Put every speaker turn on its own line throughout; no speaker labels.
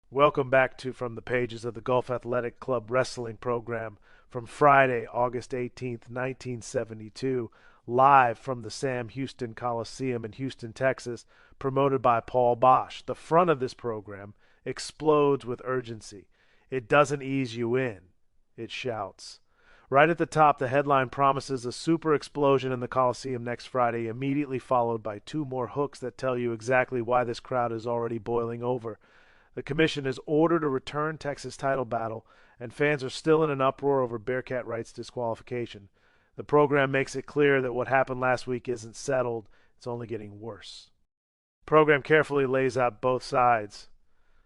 Welcome back to From the Pages of the Gulf Athletic Club Wrestling Program from Friday, August 18th, 1972, live from the Sam Houston Coliseum in Houston, Texas, promoted by Paul Bosch. The front of this program explodes with urgency. It doesn't ease you in, it shouts. Right at the top, the headline promises a super explosion in the Coliseum next Friday, immediately followed by two more hooks that tell you exactly why this crowd is already boiling over. The commission has ordered a return Texas title battle, and fans are still in an uproar over Bearcat Wright's disqualification. The program makes it clear that what happened last week isn't settled, it's only getting worse. The program carefully lays out both sides.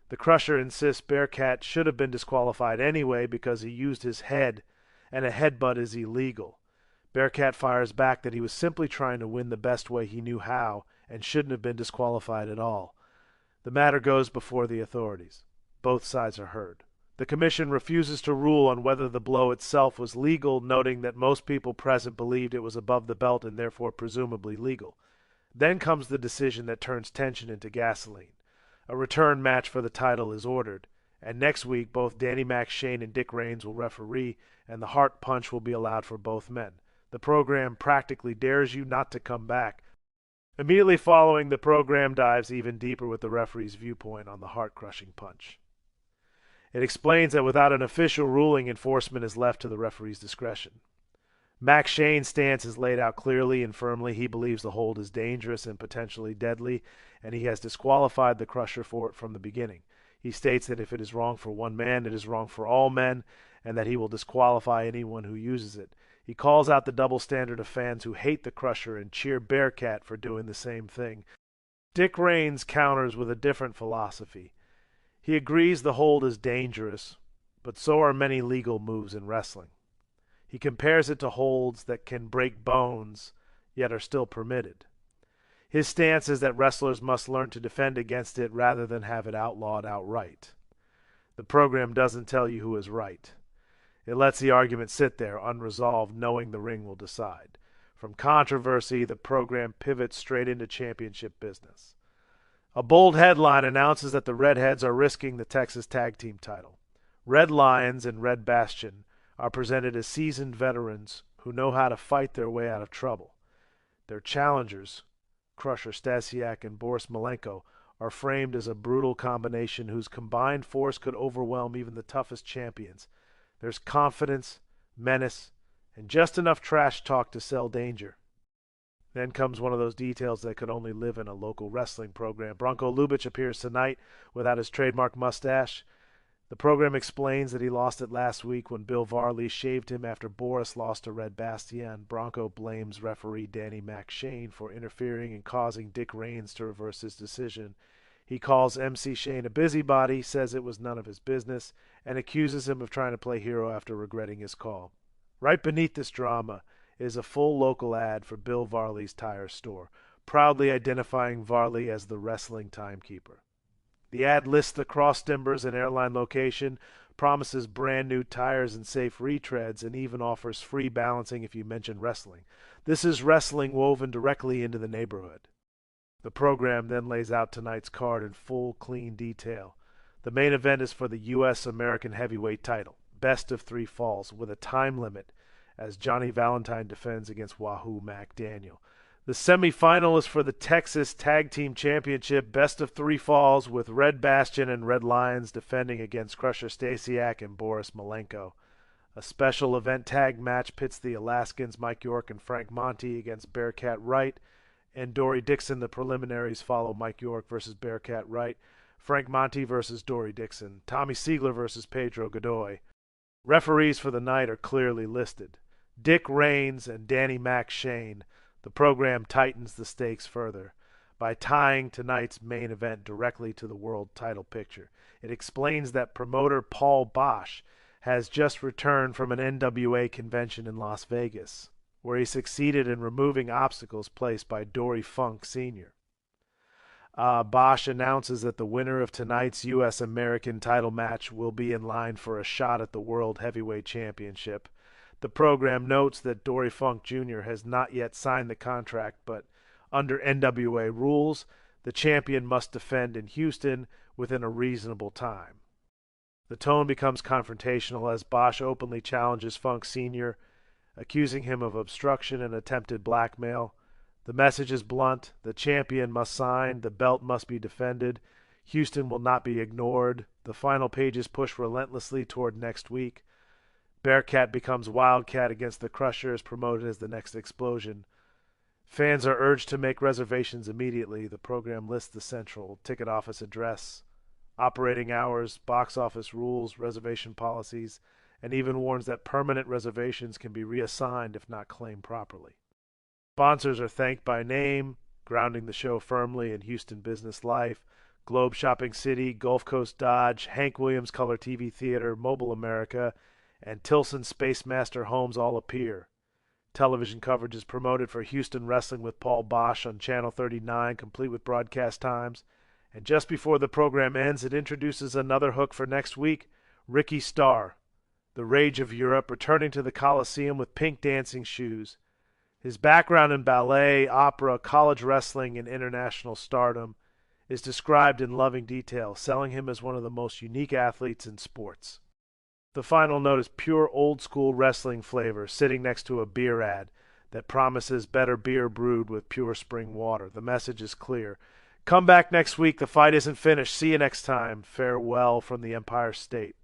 The Crusher insists Bearcat should have been disqualified anyway because he used his head, and a headbutt is illegal. Bearcat fires back that he was simply trying to win the best way he knew how and shouldn't have been disqualified at all. The matter goes before the authorities. Both sides are heard. The commission refuses to rule on whether the blow itself was legal, noting that most people present believed it was above the belt and therefore presumably legal. Then comes the decision that turns tension into gasoline. A return match for the title is ordered, and next week both Danny McShane and Dick Raines will referee, and the heart punch will be allowed for both men. The program practically dares you not to come back. Immediately following, the program dives even deeper with the referee's viewpoint on the heart-crushing punch. It explains that without an official ruling, enforcement is left to the referee's discretion. McShane's stance is laid out clearly and firmly. He believes the hold is dangerous and potentially deadly, and he has disqualified the Crusher for it from the beginning. He states that if it is wrong for one man, it is wrong for all men, and that he will disqualify anyone who uses it. He calls out the double standard of fans who hate the Crusher and cheer Bearcat for doing the same thing. Dick Raines counters with a different philosophy. He agrees the hold is dangerous, but so are many legal moves in wrestling. He compares it to holds that can break bones, yet are still permitted. His stance is that wrestlers must learn to defend against it rather than have it outlawed outright. The program doesn't tell you who is right. It lets the argument sit there unresolved, knowing the ring will decide. From controversy, the program pivots straight into championship business. A bold headline announces that the Redheads are risking the Texas Tag Team title. Red Lions and Red Bastion are presented as seasoned veterans who know how to fight their way out of trouble. Their challengers, Crusher Stasiak and Boris Malenko, are framed as a brutal combination whose combined force could overwhelm even the toughest champions. There's confidence, menace, and just enough trash talk to sell danger. Then comes one of those details that could only live in a local wrestling program. Bronko Lubich appears tonight without his trademark mustache. The program explains that he lost it last week when Bill Varley shaved him after Boris lost to Red Bastion. Bronco blames referee Danny McShane for interfering and causing Dick Raines to reverse his decision. He calls MC Shane a busybody, says it was none of his business, and accuses him of trying to play hero after regretting his call. Right beneath this drama is a full local ad for Bill Varley's tire store, proudly identifying Varley as the wrestling timekeeper. The ad lists the cross timbers and airline location, promises brand new tires and safe retreads, and even offers free balancing if you mention wrestling. This is wrestling woven directly into the neighborhood. The program then lays out tonight's card in full, clean detail. The main event is for the U.S. American Heavyweight title, best of 3 falls, with a time limit, as Johnny Valentine defends against Wahoo McDaniel. The semifinal is for the Texas Tag Team Championship, best of 3 falls, with Red Bastion and Red Lions defending against Crusher Stasiak and Boris Malenko. A special event tag match pits the Alaskans Mike York and Frank Monty against Bearcat Wright and Dory Dixon. The preliminaries follow Mike York versus Bearcat Wright, Frank Monty versus Dory Dixon, Tommy Siegler versus Pedro Godoy. Referees for the night are clearly listed: Dick Raines and Danny McShane. The program tightens the stakes further by tying tonight's main event directly to the world title picture. It explains that promoter Paul Bosch has just returned from an NWA convention in Las Vegas, where he succeeded in removing obstacles placed by Dory Funk Sr. Bosch announces that the winner of tonight's U.S. American title match will be in line for a shot at the World Heavyweight Championship. The program notes that Dory Funk Jr. has not yet signed the contract, but under NWA rules, The champion must defend in Houston within a reasonable time. The tone becomes confrontational as Bosch openly challenges Funk Sr., accusing him of obstruction and attempted blackmail. The message is blunt. The champion must sign. The belt must be defended. Houston will not be ignored. The final pages push relentlessly toward next week. Bearcat becomes Wildcat against the Crusher is promoted as the next explosion. Fans are urged to make reservations immediately. The program lists the central ticket office address, operating hours, box office rules, reservation policies, and even warns that permanent reservations can be reassigned if not claimed properly. Sponsors are thanked by name, grounding the show firmly in Houston business life. Globe Shopping City, Gulf Coast Dodge, Hank Williams Color TV Theater, Mobile America, and Tilson Spacemaster Homes all appear. Television coverage is promoted for Houston Wrestling with Paul Bosch on Channel 39, complete with broadcast times. And just before the program ends, it introduces another hook for next week, Ricky Starr, the Rage of Europe, returning to the Coliseum with pink dancing shoes. His background in ballet, opera, college wrestling, and international stardom is described in loving detail, selling him as one of the most unique athletes in sports. The final note is pure old-school wrestling flavor, sitting next to a beer ad that promises better beer brewed with pure spring water. The message is clear. Come back next week. The fight isn't finished. See you next time. Farewell from the Empire State.